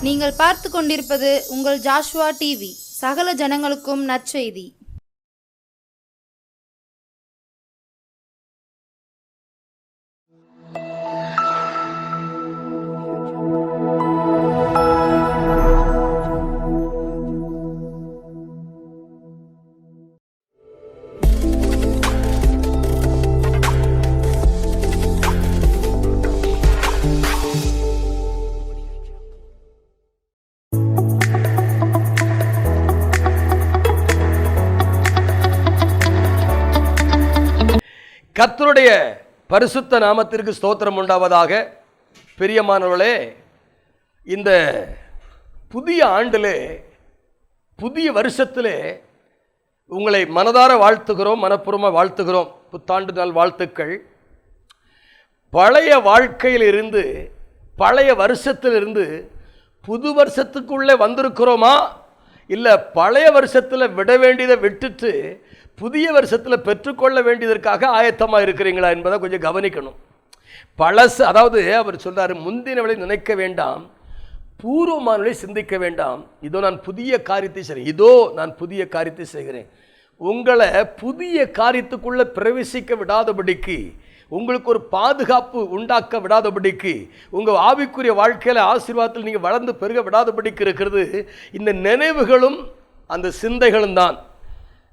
நீங்கள் பார்த்து கொண்டிருப்பது உங்கள் ஜாஷுவா டிவி. சகல ஜனங்களுக்கும் நற்செய்தி. கர்த்தருடைய பரிசுத்த நாமத்திற்கு ஸ்தோத்திரம் உண்டாவதாக. பிரியமானவர்களே, இந்த புதிய ஆண்டிலே, புதிய வருஷத்திலே உங்களை மனதார வாழ்த்துகிறோம், மனப்பூர்வமாக வாழ்த்துகிறோம். புத்தாண்டு நாள் வாழ்த்துக்கள். பழைய வாழ்க்கையிலிருந்து, பழைய வருஷத்திலிருந்து புது வருஷத்துக்குள்ளே வந்திருக்கிறோமா, இல்லை பழைய வருஷத்தில் விட வேண்டியதை விட்டுட்டு புதிய வருஷத்தில் பெற்றுக்கொள்ள வேண்டியதற்காக ஆயத்தமாக இருக்கிறீங்களா என்பதை கொஞ்சம் கவனிக்கணும். பழசு, அதாவது அவர் சொல்கிறார், முந்தினவளை நினைக்க வேண்டாம், பூர்வமானவளை சிந்திக்க வேண்டாம். இதோ நான் புதிய காரியத்தை செய்கிறேன், இதோ நான் புதிய காரியத்தை செய்கிறேன். உங்களை புதிய காரியத்துக்குள்ளே பிரவேசிக்க விடாதபடிக்கு, உங்களுக்கு ஒரு பாதுகாப்பு உண்டாக்க விடாதபடிக்கு, உங்கள் ஆவிக்குரிய வாழ்க்கையில் ஆசீர்வாதத்தில் நீங்கள் வளர்ந்து பெருக விடாதபடிக்கு இருக்கிறது இந்த நினைவுகளும் அந்த சிந்தைகளும் தான்.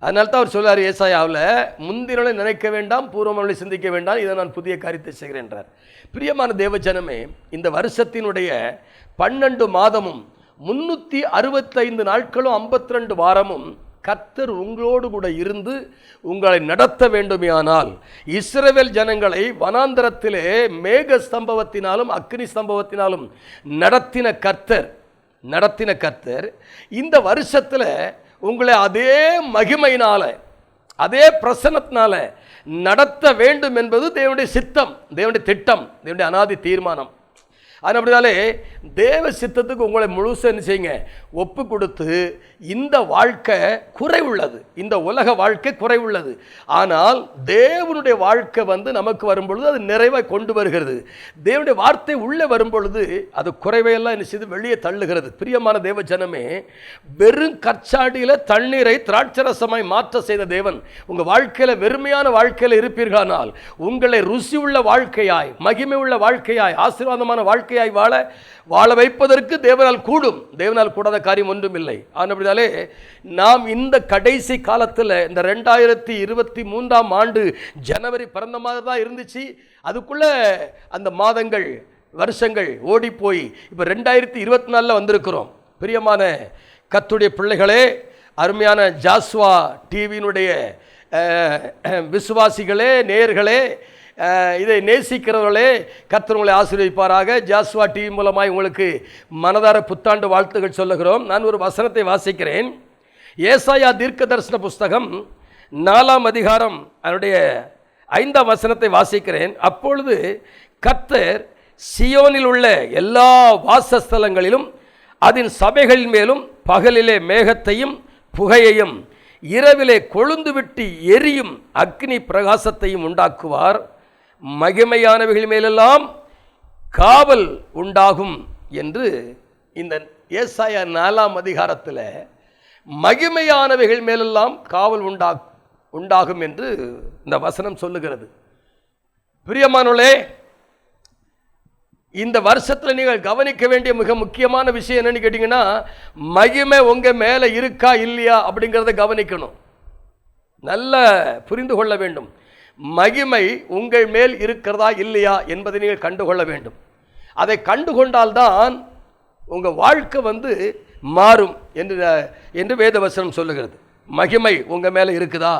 அதனால தான் அவர் சொல்கிறார் ஏசாயாவில், முந்தினவளை நினைக்க வேண்டாம், பூர்வமானவளை சிந்திக்க வேண்டாம், இதை நான் புதிய காரியத்தை செய்கிறேன் என்றார். பிரியமான தேவஜனமே, இந்த வருஷத்தினுடைய 12 மாதமும் 365 நாட்களும் 52 வாரமும் கர்த்தர் உங்களோடு கூட இருந்து உங்களை நடத்த வேண்டுமையானால், இஸ்ரவேல் ஜனங்களை வனாந்தரத்திலே மேக ஸ்தம்பவத்தினாலும் அக்னி ஸ்தம்பவத்தினாலும் நடத்தின கர்த்தர் இந்த வருஷத்தில் உங்களை அதே மகிமையினால, அதே பிரசன்னத்தினால நடத்த வேண்டும் என்பது தேவனுடைய சித்தம், தேவனுடைய திட்டம், தேவனுடைய அனாதி தீர்மானம். அது அப்படினாலே தேவ சித்தத்துக்கு உங்களை முழுசு என்ன செய்யுங்க, ஒப்பு கொடுத்து, இந்த வாழ்க்கை குறைவுள்ளது, இந்த உலக வாழ்க்கை குறைவுள்ளது. ஆனால் தேவனுடைய வாழ்க்கை நமக்கு வரும்பொழுது அது நிறைவாக கொண்டு வருகிறது. தேவனுடைய வார்த்தை உள்ளே வரும்பொழுது அது குறைவையெல்லாம் என்ன செய்து வெளியே தள்ளுகிறது. பிரியமான தேவ ஜனமே, வெறும் கச்சாடியில் தண்ணீரை திராட்சரசமாய் மாற்ற செய்த தேவன் உங்கள் வாழ்க்கையில் வெறுமையான வாழ்க்கையில் இருப்பீர்களானால், உங்களை ருசி உள்ள வாழ்க்கையாய், மகிமை உள்ள வாழ்க்கையாய், ஆசீர்வாதமான வாழ்க்கையாய் வாழ வைப்பதற்கு தேவனால் கூடும். தேவனால் கூடாத காரியம் ஒன்றும் இல்லை. ஆனபடியாலே நாம் இந்த கடைசி காலத்தில், இந்த 2023ஆம் ஆண்டு ஜனவரி பிறந்த மாதிரி தான் இருந்துச்சு. அதுக்குள்ள அந்த மாதங்கள், வருஷங்கள் ஓடி போய் இப்போ 2024 வந்திருக்கிறோம். பிரியமான கர்த்தருடைய பிள்ளைகளே, அருமையான ஜாஸ்வா டிவியினுடைய விசுவாசிகளே, நேயர்களே, இதை நேசிக்கிறவர்களே, கர்த்தர் உங்களை ஆசீர்வதிப்பாராக. ஜாஸ்வா டிவி மூலமாய் உங்களுக்கு மனதார புத்தாண்டு வாழ்த்துக்கள் சொல்லுகிறோம். நான் ஒரு வசனத்தை வாசிக்கிறேன். ஏசாயா தீர்க்க தரிசன புஸ்தகம் 4ஆம் அதிகாரம் அதனுடைய 5ஆம் வசனத்தை வாசிக்கிறேன். அப்பொழுது கர்த்தர் சியோனில் உள்ள எல்லா வாசஸ்தலங்களிலும் அதன் சபைகளின் மேலும் பகலிலே மேகத்தையும் புகையையும் இரவிலே கொழுந்து விட்டு எரியும் அக்னி பிரகாசத்தையும் உண்டாக்குவார். மகிமையானவைகள் மேலெல்லாம் காவல் உண்டாகும் என்று இந்த ஏசாயா 4ஆம் அதிகாரத்தில் மகிமையானவைகள் மேலெல்லாம் காவல் உண்டாகும் என்று இந்த வசனம் சொல்லுகிறது. பிரியமானவர்களே, இந்த வருஷத்தில் நீங்கள் கவனிக்க வேண்டிய மிக முக்கியமான விஷயம் என்னன்னு கேட்டிங்கன்னா, மகிமை உங்கள் மேலே இருக்கா இல்லையா அப்படிங்கிறத கவனிக்கணும். நல்ல புரிந்து கொள்ள வேண்டும். மகிமை உங்கள் மேல் இருக்கிறதா இல்லையா என்பதை நீங்கள் கண்டுகொள்ள வேண்டும். அதை கண்டுகொண்டால்தான் உங்கள் வாழ்க்கை மாறும் என்று வேதவசனம் சொல்லுகிறது. மகிமை உங்கள் மேலே இருக்குதா?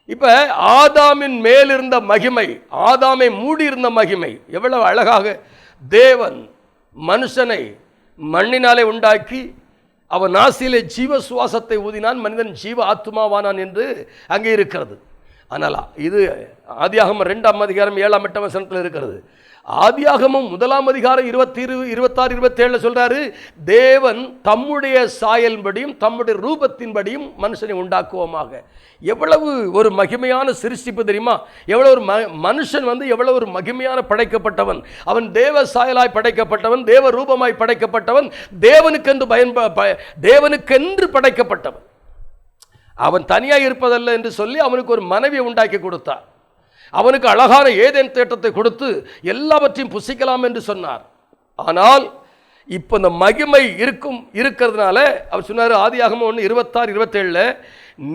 இப்போ ஆதாமின் மேல் இருந்த மகிமை, ஆதாமை மூடி இருந்த மகிமை, எவ்வளவு அழகாக தேவன் மனுஷனை மண்ணினாலே உண்டாக்கி அவன் நாசியிலே ஜீவ சுவாசத்தை ஊதினான், மனிதன் ஜீவ ஆத்மாவானான் என்று அங்கே இருக்கிறது. ஆனால் இது ஆதியாகமம் 2ஆம் அதிகாரம் 7ஆம் 8ஆம் வசனத்தில் இருக்கிறது. ஆதியாகமம் 1 26 27 சொல்றாரு, தேவன் தம்முடைய சாயல்படியும் தம்முடைய ரூபத்தின்படியும் மனுஷனை உண்டாக்குவோமாக. எவ்வளவு ஒரு மகிமையான சிருஷ்டிப்பு தெரியுமா? எவ்வளவு ஒரு மனுஷன் எவ்வளவு ஒரு மகிமையான படைக்கப்பட்டவன். அவன் தேவ சாயலாய் படைக்கப்பட்டவன், தேவ ரூபமாய் படைக்கப்பட்டவன், தேவனுக்கென்று படைக்கப்பட்டவன். அவன் தனியாக இருப்பதல்ல என்று சொல்லி அவனுக்கு ஒரு மனைவியை உண்டாக்கி கொடுத்தார். அவனுக்கு அழகான ஏதேன் தோட்டத்தை கொடுத்து எல்லாவற்றையும் புசிக்கலாம் என்று சொன்னார். ஆனால் இப்போ இந்த மகிமை இருக்கிறதுனால அவர் சொன்னார், ஆதியாகமம் 1 26 27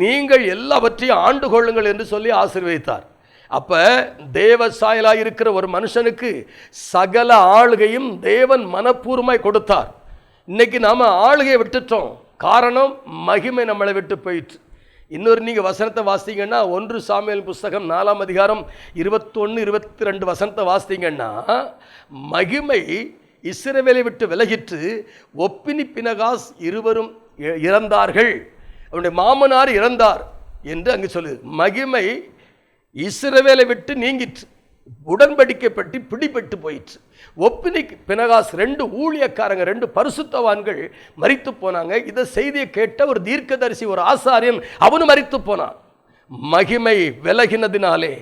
நீங்கள் எல்லாவற்றையும் ஆண்டு கொள்ளுங்கள் என்று சொல்லி ஆசீர்வதித்தார். அப்ப தேவ சாயலாய் இருக்கிற ஒரு மனுஷனுக்கு சகல ஆளுகையும் தேவன் மனப்பூர்வமாய் கொடுத்தார். இன்னைக்கு நாம ஆளுகையை விட்டுட்டோம். காரணம், மகிமை நம்மளை விட்டு போயிட்டு. இன்னொரு நீங்கள் வசனத்தை வாசித்தீங்கன்னா 1 சாமுவேல் புஸ்தகம் 4 அதிகாரம் 21 22 வசனத்தை வாசித்தீங்கன்னா, மகிமை இஸ்ரவேலை விட்டு விலகிற்று, ஒப்பினி பினகாஸ் இருவரும் இறந்தார்கள், அவனுடைய மாமனார் இறந்தார் என்று அங்கு சொல்லு. மகிமை இஸ்ரவேலை விட்டு நீங்கிற்று, உடன்படிக்கை பற்றி பிடிபட்டு போயிற்று. ஒப்பினி பினகாஸ் 2 ஊழியக்காரங்க, 2 பரிசுத்தவான்கள் மரித்து போனாங்க. இதை செய்தியை கேட்ட ஒரு தீர்க்கதரிசி, ஒரு ஆசாரியன், அவனும் மரித்து போனான். மகிமை விலகினதினாலே,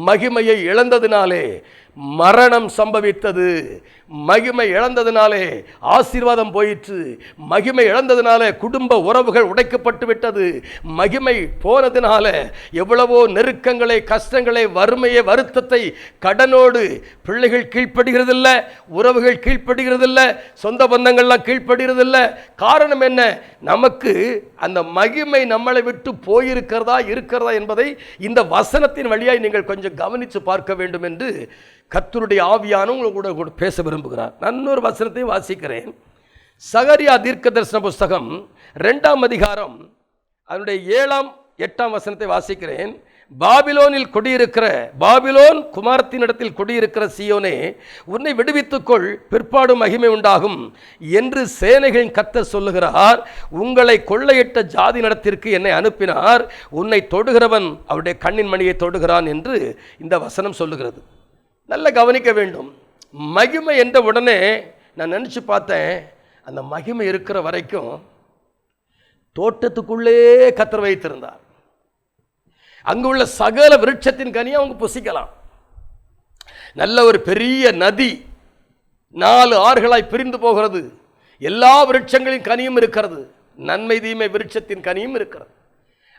மகிமையை இழந்ததினாலே மரணம் சம்பவித்தது. மகிமை இழந்ததினாலே ஆசீர்வாதம் போயிற்று. மகிமை இழந்ததினாலே குடும்ப உறவுகள் உடைக்கப்பட்டு விட்டது. மகிமை போனதினால எவ்வளவோ நெருக்கங்களை, கஷ்டங்களை, வறுமையை, வருத்தத்தை, கடனோடு பிள்ளைகள் கீழ்ப்படுகிறதில்ல, உறவுகள் கீழ்ப்படுகிறதில்ல, சொந்த பந்தங்கள்லாம் கீழ்ப்படுகிறதில்ல. காரணம் என்ன? நமக்கு அந்த மகிமை நம்மளை விட்டு போயிருக்கிறதா என்பதை இந்த வசனத்தின் வழியாய் நீங்கள் கொஞ்சம் கவனித்து பார்க்க வேண்டும் என்று கர்த்தருடைய ஆவியான உங்களோட கூட பேச விரும்புகிறார். நான் இன்னொரு வசனத்தை வாசிக்கிறேன். சகரியா தீர்க்கதரிசன புஸ்தகம் 2 அதிகாரம் அதனுடைய 7 8 வசனத்தை வாசிக்கிறேன். பாபிலோனில் குடியிருக்கிற, பாபிலோன் குமாரத்தினிடத்தில் குடியிருக்கிற சீயோனே, உன்னை விடுவித்துக்கொள், பிற்பாடு மகிமை உண்டாகும் என்று சேனைகளின் கர்த்தர் சொல்லுகிறார். உங்களை கொள்ளையிட்ட ஜாதி நடத்திற்கு என்னை அனுப்பினார், உன்னை தொடுகிறவன் அவருடைய கண்ணின் மணியை தொடுகிறான் என்று இந்த வசனம் சொல்லுகிறது. நல்ல கவனிக்க வேண்டும். மகிமை என்ற உடனே நான் நினச்சி பார்த்தேன், அந்த மகிமை இருக்கிற வரைக்கும் தோட்டத்துக்குள்ளே கர்த்தர் வைத்திருந்தார். அங்கு உள்ள சகல விருட்சத்தின் கனியை அவங்க புசிக்கலாம். நல்ல ஒரு பெரிய நதி 4 ஆறுகளாய் பிரிந்து போகிறது. எல்லா விருட்சங்களின் கனியும் இருக்கிறது, நன்மை தீமை விருட்சத்தின் கனியும் இருக்கிறது.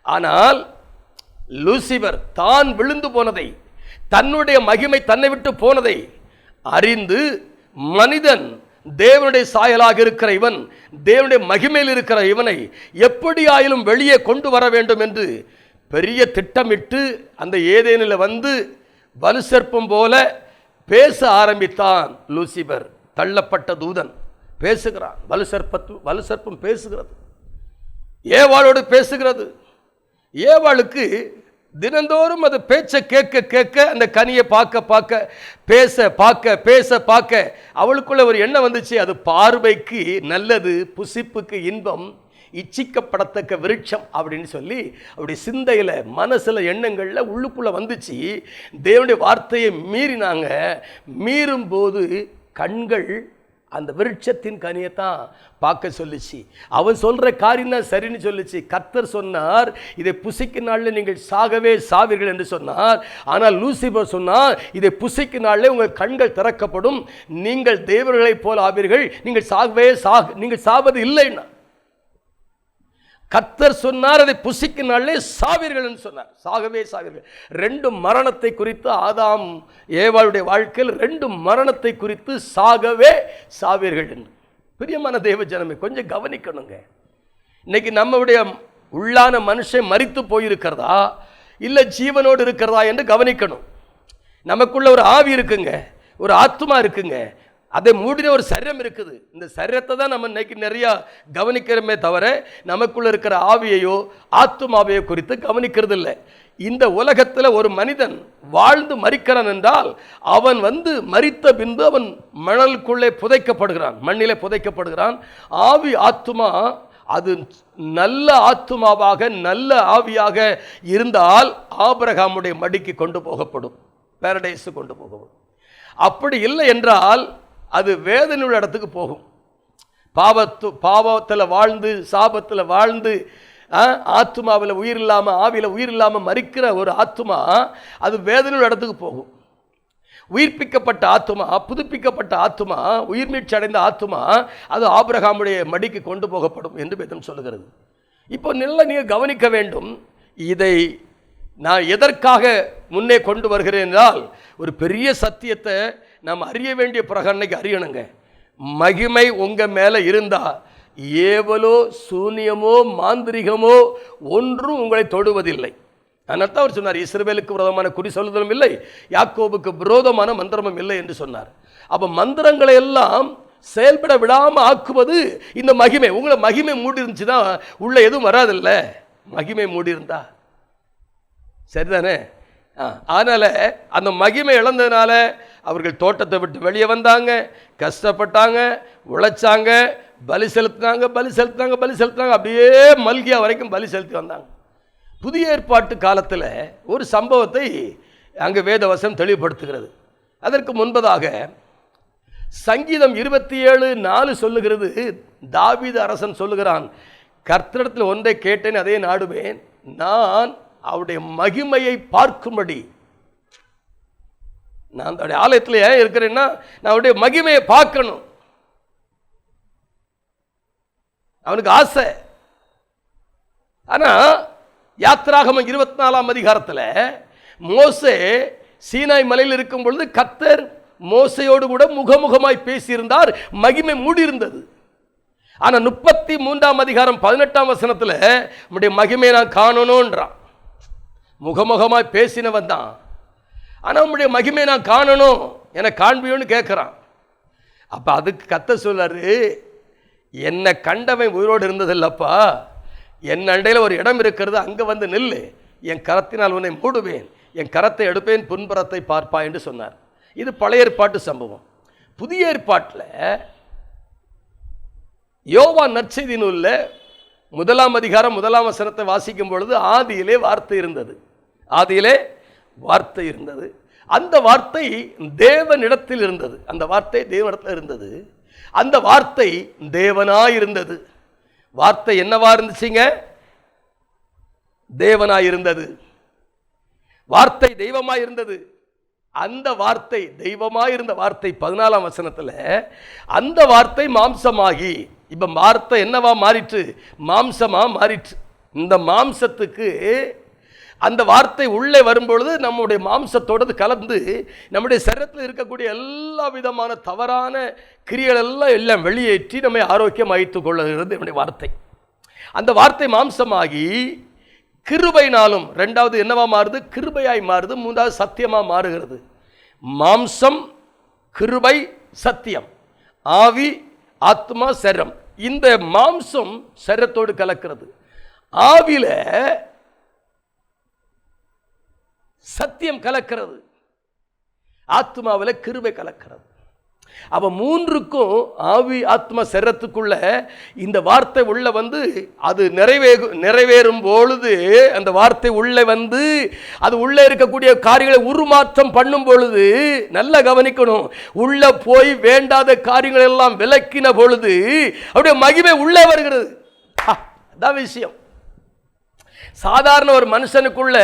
ஆனால் லூசிபர் தான் விழுந்து போனதை, தன்னுடைய மகிமை தன்னை விட்டு போனதை அறிந்து, மனிதன் தேவனுடைய சாயலாக இருக்கிற இவன், தேவனுடைய மகிமையில் இருக்கிற இவனை எப்படி ஆயிலும் வெளியே கொண்டு வர வேண்டும் என்று பெரிய திட்டமிட்டு அந்த ஏதேனில் வலுசற்பம் போல பேச ஆரம்பித்தான். லூசிபர், தள்ளப்பட்ட தூதன், பேசுகிறான். வலுசற்பம் பேசுகிறது, ஏவாளோடு பேசுகிறது. ஏவாளுக்கு தினந்தோறும் அது பேச்சை கேட்க கேட்க, அந்த கனியை பார்க்க பேச பார்க்க அவளுக்குள்ள ஒரு எண்ணம் வந்துச்சு, அது பார்வைக்கு நல்லது, புசிப்புக்கு இன்பம், இச்சிக்கப்படத்தக்க விருட்சம் அப்படின்னு சொல்லி அவருடைய சிந்தையில், மனசில், எண்ணங்களில் உள்ளுக்குள்ளே வந்துச்சு. தேவனுடைய வார்த்தையை மீறினாங்க. மீறும்போது கண்கள் அந்த விருட்சத்தின் கனியை தான் பார்க்க சொல்லிச்சு. அவன் சொல்கிற காரியம் தான் சரின்னு சொல்லிச்சு. கர்த்தர் சொன்னார், இதை புசிக்கும் நாளில் நீங்கள் சாகவே சாவீர்கள் என்று சொன்னார். ஆனால் லூசிபர் சொன்னார், இதை புசிக்கும் நாளில் உங்கள் கண்கள் திறக்கப்படும், நீங்கள் தேவர்களைப் போல ஆவீர்கள், நீங்கள் சாவது இல்லைன்னா. கர்த்தர் சொன்னார், அதை புசிக்கும் நாளிலே சாவீர்கள் என்று சொன்னார், சாகவே சாவீர்கள். 2 மரணத்தை குறித்து ஆதாம் ஏவாளுடைய வாழ்க்கையில் 2 மரணத்தை குறித்து சாகவே சாவீர்கள் என்று. பிரியமான தேவ ஜனமே, கொஞ்சம் கவனிக்கணுங்க. இன்னைக்கு நம்முடைய உள்ளான மனுஷன் மரித்து போயிருக்கிறதா இல்லை ஜீவனோடு இருக்கிறதா என்று கவனிக்கணும். நமக்குள்ள ஒரு ஆவி இருக்குங்க, ஒரு ஆத்மா இருக்குங்க, அதை மூடின ஒரு சரீரம் இருக்குது. இந்த சரீரத்தை தான் நம்ம இன்னைக்கு நிறையா கவனிக்கிறோமே தவிர நமக்குள்ள இருக்கிற ஆவியையோ ஆத்மாவையோ குறித்து கவனிக்கிறது இல்லை. இந்த உலகத்தில் ஒரு மனிதன் வாழ்ந்து மரிக்கிறான் என்றால் அவன் மரித்த பின்பு அவன் மணலுக்குள்ளே புதைக்கப்படுகிறான், மண்ணிலே புதைக்கப்படுகிறான். ஆவி ஆத்மா அது நல்ல ஆத்மாவாக நல்ல ஆவியாக இருந்தால் ஆபிரகாமுடைய மடிக்கு கொண்டு போகப்படும், பாரடைஸு கொண்டு போகப்படும். அப்படி இல்லை என்றால் அது வேதனையுள்ள இடத்துக்கு போகும். பாவத்தில் வாழ்ந்து சாபத்தில் வாழ்ந்து ஆத்துமாவில் உயிர் இல்லாமல் ஆவியில் உயிர் இல்லாமல் மறிக்கிற ஒரு ஆத்துமா அது வேதனையுள்ள இடத்துக்கு போகும். உயிர்ப்பிக்கப்பட்ட ஆத்துமா, புதுப்பிக்கப்பட்ட ஆத்துமா, உயிர் மீட்சி அடைந்த ஆத்துமா அது ஆபிரகாமுடைய மடிக்கு கொண்டு போகப்படும் என்று வேதம் சொல்லுகிறது. இப்போ நல்லா நீங்கள் கவனிக்க வேண்டும். இதை நான் எதற்காக முன்னே கொண்டு வருகிறேன் என்றால், ஒரு பெரிய சத்தியத்தை நாம் அறிய வேண்டிய பிரகடனைக்கு அறியணுங்க. மகிமை உங்கள் மேலே இருந்தால் ஏவலோ சூனியமோ மாந்திரிகமோ ஒன்றும் உங்களை தொடுவதில்லை. அதனால தான் அவர் சொன்னார், இஸ்ரவேலுக்கு விரோதமான குறி சொல்லுதலும் இல்லை, யாக்கோபுக்கு விரோதமான மந்திரமும் இல்லை என்று சொன்னார். அப்போ மந்திரங்களை எல்லாம் செயல்பட விடாமல் ஆக்குவது இந்த மகிமை. உங்களை மகிமை மூடி இருந்துச்சுன்னா உள்ள எதுவும் வராதில்ல. மகிமை மூடி இருந்தா சரிதானே? அதனால் அந்த மகிமை இழந்ததுனால அவர்கள் தோட்டத்தை விட்டு வெளியே வந்தாங்க, கஷ்டப்பட்டாங்க, உழைச்சாங்க, பலி செலுத்தினாங்க, அப்படியே மல்கியா வரைக்கும் பலி செலுத்தி வந்தாங்க. புதிய ஏற்பாட்டு காலத்தில் ஒரு சம்பவத்தை அங்கே வேதவசனம் தெளிவுபடுத்துகிறது. அதற்கு முன்பதாக சங்கீதம் 27:4 சொல்லுகிறது, தாவீது அரசன் சொல்லுகிறான், கர்த்தரிடத்தில் ஒன்றை கேட்டேன் அதே நாடுவேன், நான் அவருடைய மகிமையை பார்க்கும்படி. நான் அந்த ஆலயத்தில் ஏன் இருக்கிறேன்னா நான் அவருடைய மகிமையை பார்க்கணும். அவனுக்கு ஆசை. ஆனால் யாத்திராகமம் 24ஆம் அதிகாரத்தில் மோசே சீனாய் மலையில் இருக்கும் பொழுது கர்த்தர் மோசையோடு கூட முகமுகமாய் பேசியிருந்தார், மகிமை மூடியிருந்தது. ஆனால் 33ஆம் அதிகாரம் 18ஆம் வசனத்தில் நம்முடைய மகிமையை நான் காணணுன்றான். முகமுகமாய் பேசினவன் தான், ஆனால் நம்முடைய மகிமையை நான் காணணும், என காண்பியோன்னு கேட்குறான். அப்போ அதுக்கு கர்த்தர் சொல்றாரு, என்னை கண்டவன் உயிரோடு இருந்ததில்லப்பா, என் அண்டையில் ஒரு இடம் இருக்கிறது, அங்கே வந்து நில்லு, என் கரத்தினால் உன்னை மூடுவேன், என் கரத்தை எடுப்பேன், புன்புறத்தை பார்ப்பா என்று சொன்னார். இது பழைய ஏற்பாட்டு சம்பவம். புதிய ஏற்பாட்டில் யோவான் நற்செய்தி நூலில் 1ஆம் அதிகாரம் 1ஆம் வசனத்தை வாசிக்கும் பொழுது ஆதியிலே வார்த்தை இருந்தது, ஆதியிலே வார்த்தை இருந்தது, அந்த வார்த்தை தேவனிடத்தில் இருந்தது, அந்த வார்த்தை தேவனிடத்தில் இருந்தது, அந்த வார்த்தை தேவனாயிருந்தது. வார்த்தை என்னவா இருந்துச்சுங்க? தேவனாயிருந்தது. வார்த்தை தெய்வமாயிருந்தது. அந்த வார்த்தை தெய்வமாயிருந்த வார்த்தை 14ஆம் வசனத்தில் அந்த வார்த்தை மாம்சமாகி, இப்போ வார்த்தை என்னவா மாறிற்று? மாம்சமா மாறிற்று. இந்த மாம்சத்துக்கு அந்த வார்த்தை உள்ளே வரும்பொழுது நம்முடைய மாம்சத்தோடு கலந்து நம்முடைய சரீரத்தில் இருக்கக்கூடிய எல்லா விதமான தவறான கிரியைகள் எல்லாம் வெளியேற்றி நம்மை ஆரோக்கியம் வைத்துக் கொள்ளுகிறது நம்முடைய வார்த்தை. அந்த வார்த்தை மாம்சமாகி கிருபைனாலும், ரெண்டாவது என்னவா மாறுது? கிருபையாய் மாறுது. மூன்றாவது சத்தியமா மாறுகிறது. மாம்சம், கிருபை, சத்தியம், ஆவி, ஆத்மா, சரீரம். இந்த மாம்சம் சரீரத்தோடு கலக்கிறது. ஆவில சத்தியம் கலக்கிறது, ஆத்மாவில் கிருபை கலக்கிறது. அப்போ மூன்றுக்கும், ஆவி ஆத்மா சரீரத்துக்குள்ள இந்த வார்த்தை உள்ள வந்து அது நிறைவேறும் பொழுது, அந்த வார்த்தை உள்ளே வந்து அது உள்ளே இருக்கக்கூடிய காரியங்களை உருமாற்றம் பண்ணும் பொழுது, நல்லா கவனிக்கணும், உள்ள போய் வேண்டாத காரியங்கள் எல்லாம் விலக்கின பொழுது அப்படியே மகிமை உள்ளே வருகிறது. அதான் விஷயம். சாதாரண ஒரு மனுஷனுக்குள்ள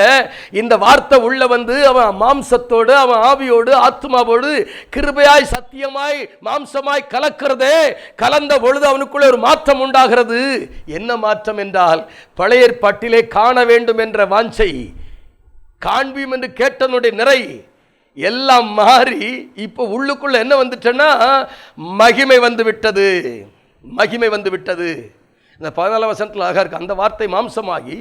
இந்த வார்த்தை உள்ள வந்து அவன் மாம்சத்தோடு, அவன் ஆவியோடு, ஆத்மாவோடு கிருபையாய் சத்தியமாய் மாம்சமாய் கலக்கிறதே, கலந்த பொழுது அவனுக்குள்ள ஒரு மாற்றம் உண்டாகிறது. என்ன மாற்றம் என்றால், பழைய ஏற்பாட்டிலே காண வேண்டும் என்ற வாஞ்சை, காண்பியும் என்று கேட்டனுடைய நிறை எல்லாம் மாறி இப்போ உள்ளுக்குள்ள என்ன வந்துட்டேன்னா மகிமை வந்து விட்டது. மகிமை வந்து விட்டது. இந்த 14ஆம் வசனத்தில் அழகாக இருக்கு. அந்த வார்த்தை மாம்சமாகி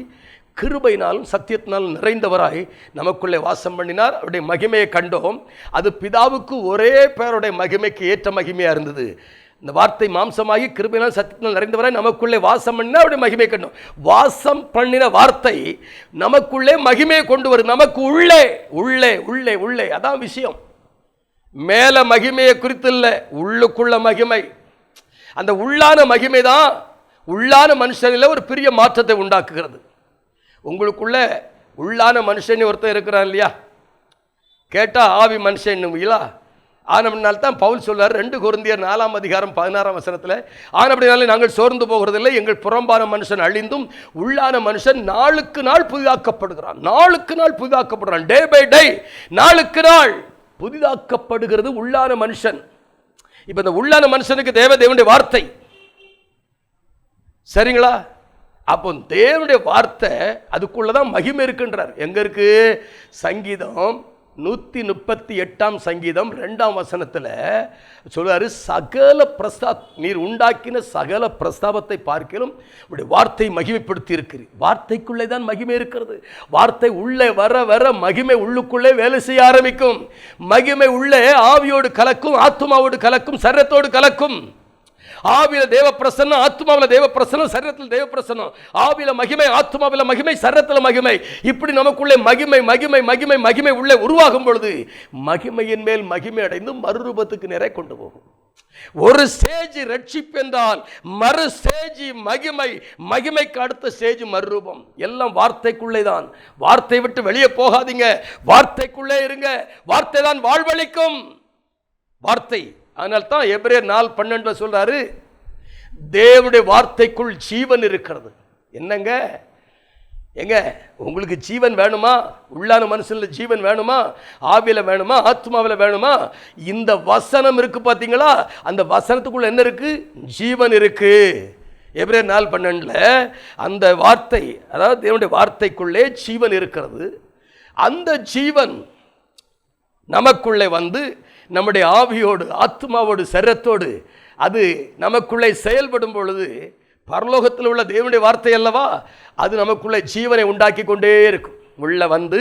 கிருபையினாலும் சத்தியத்தினாலும் நிறைந்தவராய் நமக்குள்ளே வாசம் பண்ணினார். அவருடைய மகிமையை கண்டோம். அது பிதாவுக்கு ஒரே பேருடைய மகிமைக்கு ஏற்ற மகிமையாக இருந்தது. இந்த வார்த்தை மாம்சமாகி கிருபையினால் சத்தியத்தினால் நிறைந்தவராய் நமக்குள்ளே வாசம் பண்ணினா அவருடைய மகிமையை கண்டோம். வாசம் பண்ணின வார்த்தை நமக்குள்ளே மகிமையை கொண்டு வரும். நமக்கு உள்ளே உள்ளே உள்ளே உள்ளே அதான் விஷயம். மேலே மகிமையை குறித்து இல்லை, உள்ளுக்குள்ள மகிமை. அந்த உள்ளான மகிமை தான் உள்ளான மனுஷனில் ஒரு பெரிய மாற்றத்தை உண்டாக்குகிறது. உங்களுக்குள்ள உள்ளான மனுஷன் ஒருத்தர் இருக்கிறான் இல்லையா? கேட்டால் ஆவி மனுஷன் இல்லையா? ஆனப்படினால்தான் பவுல் சொல்றார் 2 கொரிந்தியர் 4ஆம் அதிகாரம் 16ஆம் வசனத்தில், ஆனப்படினாலே நாங்கள் சோர்ந்து போகிறதில்லை, எங்கள் புறம்பான மனுஷன் அழிந்தும் உள்ளான மனுஷன் நாளுக்கு நாள் புதிதாக்கப்படுகிறான். நாளுக்கு நாள் புதிதாக்கப்படுறான். டே பை டே, நாளுக்கு நாள் புதிதாக்கப்படுகிறது உள்ளான மனுஷன். இப்ப இந்த உள்ளான மனுஷனுக்கு தேவனுடைய வார்த்தை, சரிங்களா? அப்போ தேவனுடைய வார்த்தை அதுக்குள்ளதான் மகிமை இருக்குன்றார். எங்க இருக்கு? சங்கீதம் 138ஆம் சங்கீதம் 2ஆம் வசனத்தில் சொல்றாரு, சகல நீர் உண்டாக்கின சகல பிரஸ்தாபத்தை பார்க்கிலும் உடைய வார்த்தை மகிமைப்படுத்தி இருக்கிறது. வார்த்தைக்குள்ளே தான் மகிமை இருக்கிறது. வார்த்தை உள்ளே வர வர மகிமை உள்ளுக்குள்ளே வேலை செய்ய ஆரம்பிக்கும். மகிமை உள்ளே ஆவியோடு கலக்கும், ஆத்மாவோடு கலக்கும், சரீரத்தோடு கலக்கும். ஆவியில தேவ பிரசன்னம், ஆத்மாவில தேவ பிரசன்னம், சரீரத்தில் தேவ பிரசன்னம். ஆவியில மகிமை, ஆத்மாவில மகிமை, சரீரத்தில் மகிமை. இப்படி நமக்குள்ளே மகிமை மகிமை மகிமை மகிமை உள்ளே உருவாகும் பொழுது மகிமையின் மேல் மகிமை அடைந்து மறுரூபத்துக்கு நிறைய கொண்டு போகும். ஒரு ஸ்டேஜ் ரட்சிப்பு என்றால் மறு ஸ்டேஜ் மகிமை, மகிமைக்கு அடுத்த ஸ்டேஜ் மறுரூபம். எல்லாம் வார்த்தைக்குள்ளே தான். வார்த்தை விட்டு வெளியே போகாதீங்க, வார்த்தைக்குள்ளே இருங்க. வார்த்தை தான் வாழ்வளிக்கும். வார்த்தை. அதனால தான் எபிரேயர் 4:12 சொல்றாரு, தேவனுடைய வார்த்தைக்குள் ஜீவன் இருக்கிறது. என்னங்க எங்க உங்களுக்கு ஜீவன் வேணுமா? உள்ளான மனுஷன்ல ஜீவன் வேணுமா? ஆவியில வேணுமா? ஆத்மாவில வேணுமா? இந்த வசனம் இருக்கு பாத்தீங்களா? அந்த வசனத்துக்குள்ள என்ன இருக்கு? ஜீவன் இருக்கு. எபிரேயர் 4:12 அந்த வார்த்தை, அதாவது தேவனுடைய வார்த்தைக்குள்ளே ஜீவன் இருக்கிறது. அந்த ஜீவன் நமக்குள்ளே வந்து நம்முடைய ஆவியோடு, ஆத்மாவோடு, சரீரத்தோடு அது நமக்குள்ளே செயல்படும் பொழுது, பரலோகத்தில் உள்ள தேவனுடைய வார்த்தை அல்லவா, அது நமக்குள்ளே ஜீவனை உண்டாக்கி கொண்டே இருக்கும். உள்ள வந்து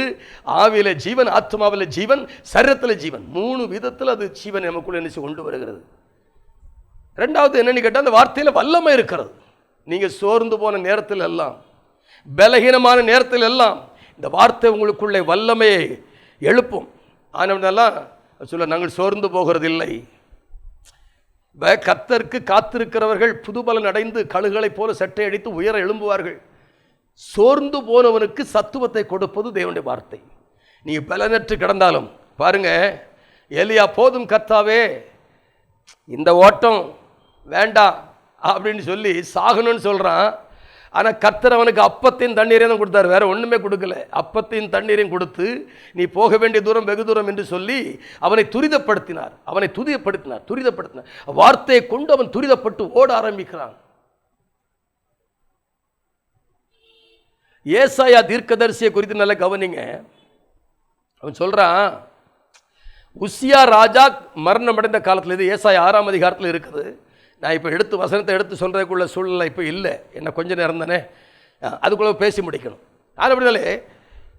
ஆவியில ஜீவன், ஆத்மாவில் ஜீவன், சரீரத்தில் ஜீவன், 3 விதத்தில் அது ஜீவன் நமக்குள்ளே நினைச்சு கொண்டு வருகிறது. ரெண்டாவது என்னன்னு கேட்டால், அந்த வார்த்தையில் வல்லமை இருக்கிறது. நீங்கள் சோர்ந்து போன நேரத்தில் எல்லாம், பலகீனமான நேரத்தில் எல்லாம் இந்த வார்த்தை உங்களுக்குள்ளே வல்லமையை எழுப்பும். ஆனவனெல்லாம் சொல்ல, நாங்கள் சோர்ந்து போகிறதில்லை. கர்த்தருக்கு காத்திருக்கிறவர்கள் புதுபலன் அடைந்து கழுகளைப் போல சட்டை அடித்து உயர எழும்புவார்கள். சோர்ந்து போனவனுக்கு சத்துவத்தை கொடுப்பது தேவனுடைய வார்த்தை. நீங்க பலனற்று கிடந்தாலும் பாருங்க, எலியா, போதும் கர்த்தாவே, இந்த ஓட்டம் வேண்டாம் அப்படின்னு சொல்லி சாகணும்னு சொல்றான். ஆனால் கர்த்தர் அவனுக்கு அப்பத்தையும் தண்ணீரையும் தான் கொடுத்தார், வேற ஒன்றுமே கொடுக்கல. அப்பத்தையும் தண்ணீரையும் கொடுத்து நீ போக வேண்டிய தூரம் வெகு தூரம் என்று சொல்லி அவனை துரிதப்படுத்தினார். அவனை துரிதப்படுத்தினார். வார்த்தையை கொண்டு அவன் துரிதப்பட்டு ஓட ஆரம்பிக்கிறான். ஏசாயா தீர்க்கதரிசியை குறித்து நல்ல கவனிங்க. அவன் சொல்றான், உசியா ராஜா மரணம் அடைந்த காலத்தில், இது ஏசாயா 6ஆம் அதிகாரத்தில் இருக்குது. நான் இப்போ வசனத்தை எடுத்து சொல்கிறதுக்குள்ள சூழ்நிலை இப்போ இல்லை, என்ன கொஞ்சம் நேரம் தானே, அதுக்குள்ளே பேசி முடிக்கணும். அப்படினாலே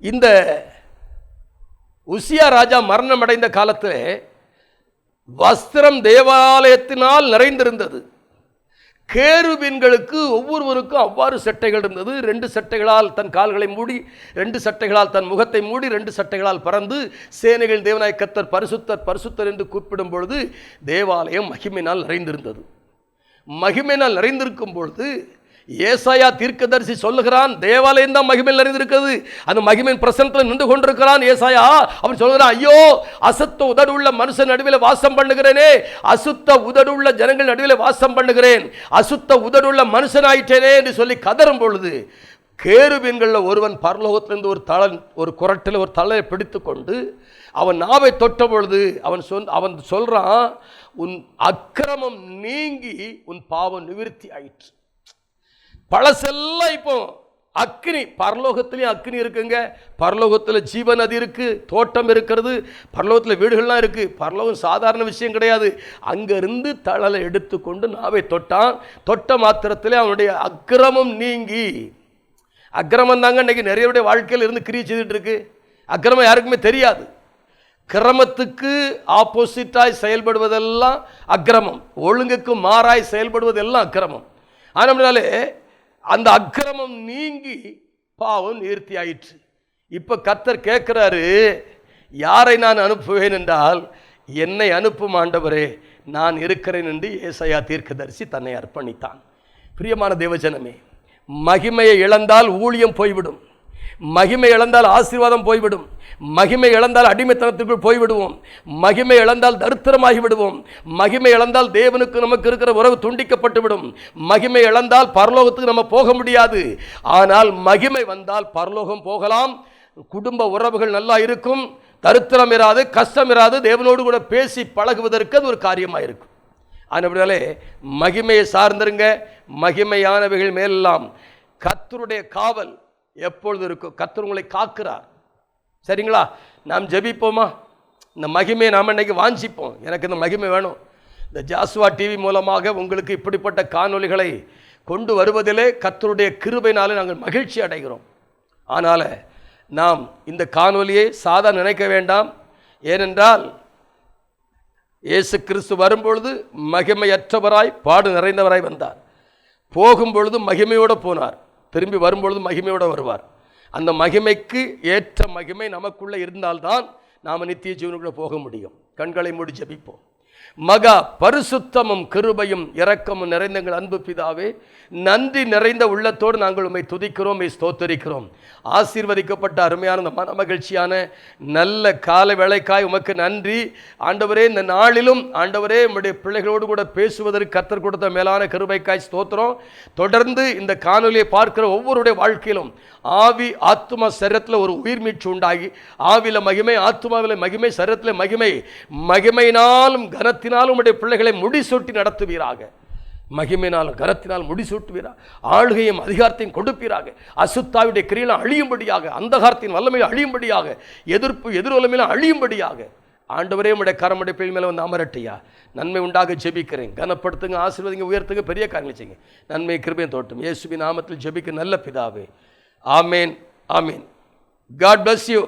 இந்த உசியா ராஜா மரணம் அடைந்த காலத்தில் வஸ்திரம் தேவாலயத்தினால் நிறைந்திருந்தது. கேருபீன்களுக்கு ஒவ்வொருவருக்கும் அவ்வாறு சட்டைகள் இருந்தது. 2 சட்டைகளால் தன் கால்களை மூடி, 2 சட்டைகளால் தன் முகத்தை மூடி, 2 சட்டைகளால் பறந்து சேனைகள் தேவனாய் கர்த்தர் பரிசுத்தர் பரிசுத்தர் என்று கூப்பிடும் பொழுது தேவாலயம் மகிமையினால் நிறைந்திருந்தது. மகிமையினால் நிறைந்திருக்கும் பொழுது ஏசாயா தீர்க்கதரிசி சொல்லுகிறான், தேவாலயம் தான் மகிமையில் நிறைந்திருக்கிறது. அந்த மகிமையின் பிரசன்னத்தில் நின்று கொண்டிருக்கிறான் ஏசாயா. அவன் சொல்கிறான், ஐயோ, அசுத்த உதடுள்ள மனுஷன் நடுவில் வாசம் பண்ணுகிறேனே, அசுத்த உதடுள்ள ஜனங்கள் நடுவில் வாசம் பண்ணுகிறேன், அசுத்த உதடுள்ள மனுஷன் ஆயிட்டேனே என்று சொல்லி கதறும் பொழுது, கேருபீன்களில் ஒருவன் பரலோகத்திலிருந்து ஒரு குரட்டில் ஒரு தலையை பிடித்து கொண்டு அவன் நாவை தொட்ட பொழுது அவன் சொல்றான், உன் அக்கிரமம் நீங்கி உன் பாவம் நிவிர்த்தி ஆயிற்று. பழசெல்லாம் இப்போ அக்னி, பரலோகத்திலையும் அக்னி இருக்குங்க. பரலோகத்தில் ஜீவ நதி இருக்கு, தோட்டம் இருக்கிறது, பரலோகத்தில் வீடுகள்லாம் இருக்கு. பரலோகம் சாதாரண விஷயம் கிடையாது. அங்கிருந்து தழலை எடுத்துக்கொண்டு நாவை தொட்டான். தொட்ட மாத்திரத்திலே அவனுடைய அக்கிரமம் நீங்கி, அக்கிரமம் தாங்க இன்னைக்கு நிறைய வாழ்க்கையில் இருந்து கிரியை செய்துட்டு இருக்கு. அக்கிரமம் யாருக்குமே தெரியாது. கிரமத்துக்கு ஆப்போசிட்டாய் செயல்படுவதெல்லாம் அக்கிரமம், ஒழுங்குக்கு மாறாய் செயல்படுவதெல்லாம் அக்கிரமம். ஆனாலே அந்த அக்கிரமம் நீங்கி பாவம் நிவர்த்தி ஆயிற்று. இப்ப கர்த்தர் கேட்கிறாரு, யாரை நான் அனுப்புவேன் என்றால், என்னை அனுப்பும் ஆண்டவரே, நான் இருக்கிறேன் என்று ஏசாயா தீர்க்கதரிசி தன்னை அர்ப்பணித்தான். பிரியமான தேவஜனமே, மகிமையை இழந்தால் ஊழியம் போய்விடும். மகிமை இழந்தால் ஆசீர்வாதம் போய்விடும். மகிமை இழந்தால் அடிமைத்தனத்திற்குள் போய்விடுவோம். மகிமை இழந்தால் தரித்திரமாகி விடுவோம். மகிமை இழந்தால் தேவனுக்கு நமக்கு இருக்கிற உறவு துண்டிக்கப்பட்டு விடும். மகிமை இழந்தால் பரலோகத்துக்கு நம்ம போக முடியாது. ஆனால் மகிமை வந்தால் பரலோகம் போகலாம். குடும்ப உறவுகள் நல்லா இருக்கும். தரித்திரம் இராது, கஷ்டம் இராது. தேவனோடு கூட பேசி பழகுவதற்கு அது ஒரு காரியமாக இருக்கும். அதனாலே மகிமையை சார்ந்திருங்க. மகிமையானவைகள் மேலெல்லாம் கர்த்தருடைய காவல் எப்பொழுது இருக்கும். கர்த்தர் உங்களை காக்கிறார். சரிங்களா? நாம் ஜெபிப்போமா? இந்த மகிமையை நாம் இன்னைக்கு வாஞ்சிப்போம். எனக்கு இந்த மகிமை வேணும். இந்த ஜாசுவா டிவி மூலமாக உங்களுக்கு இப்படிப்பட்ட காணொளிகளை கொண்டு வருவதிலே கர்த்தருடைய கிருபையினாலே நாங்கள் மகிழ்ச்சி அடைகிறோம். ஆனால் நாம் இந்த காணொளியை சாதா நினைக்க வேண்டாம். ஏனென்றால் இயேசு கிறிஸ்து வரும்பொழுது மகிமையற்றவராய் பாடு நிறைந்தவராய் வந்தார். போகும்பொழுது மகிமையோடு போனார். திரும்பி வரும்பொழுது மகிமையோடு வருவார். அந்த மகிமைக்கு ஏற்ற மகிமை நமக்குள்ளே இருந்தால்தான் நாம் நித்திய ஜீவனுக்குள்ளே போக முடியும். கண்களை மூடி ஜெபிப்போம். மகா பரிசுத்தமும் கிருபையும் இரக்கமும் நிறைந்த எங்கள் அன்பு பிதாவே, நன்றி நிறைந்த உள்ளத்தோடு நாங்கள் உம்மை துதிக்கிறோம், உம்மை ஸ்தோத்தரிக்கிறோம். ஆசீர்வதிக்கப்பட்ட அருமையான இந்த மன மகிழ்ச்சியான நல்ல காலை வேளைக்காய் உமக்கு நன்றி ஆண்டவரே. இந்த நாளிலும் ஆண்டவரே உம்முடைய பிள்ளைகளோடு கூட பேசுவதற்கு கர்த்தர் கொடுத்த மேலான கிருபைக்காய் ஸ்தோத்திரம். தொடர்ந்து இந்த காணொலியை பார்க்கிற ஒவ்வொருடைய வாழ்க்கையிலும் ஆவி ஆத்துமா சரீரத்தில் ஒரு உயிர் மீட்சி உண்டாகி, ஆவில மகிமை, ஆத்துமாவில் மகிமை, சரீரத்தில் மகிமை, மகிமையினாலும் கனத்தினாலும் உடைய பிள்ளைகளை முடிசூட்டி நடத்துவீராக. மகிமையினாலும் கனத்தினால் முடிசூட்டுவீராக. ஆளுகையும் அதிகாரத்தையும் கொடுப்பீராக. அசுத்தாவுடைய கிரியெல்லாம் அழியும்படியாக, அந்தகாரத்தின் வல்லமையில் அழியும்படியாக, எதிர்வல்லமையிலும் அழியும்படியாக ஆண்டவரே உடைய கரமுடைய பிள்ளை மேலே வந்து அமரட்டையா. நன்மை உண்டாக ஜெபிக்கிறேன். கனப்படுத்துங்க, ஆசீர்வதிங்க, உயர்த்துங்க, பெரிய காரியங்களை செய்யுங்க. நன்மை கிருபையும் தோட்டும் இயேசுவின் நாமத்தில் ஜெபிக்க நல்ல பிதாவே. ஆமேன், ஆமேன். God bless you.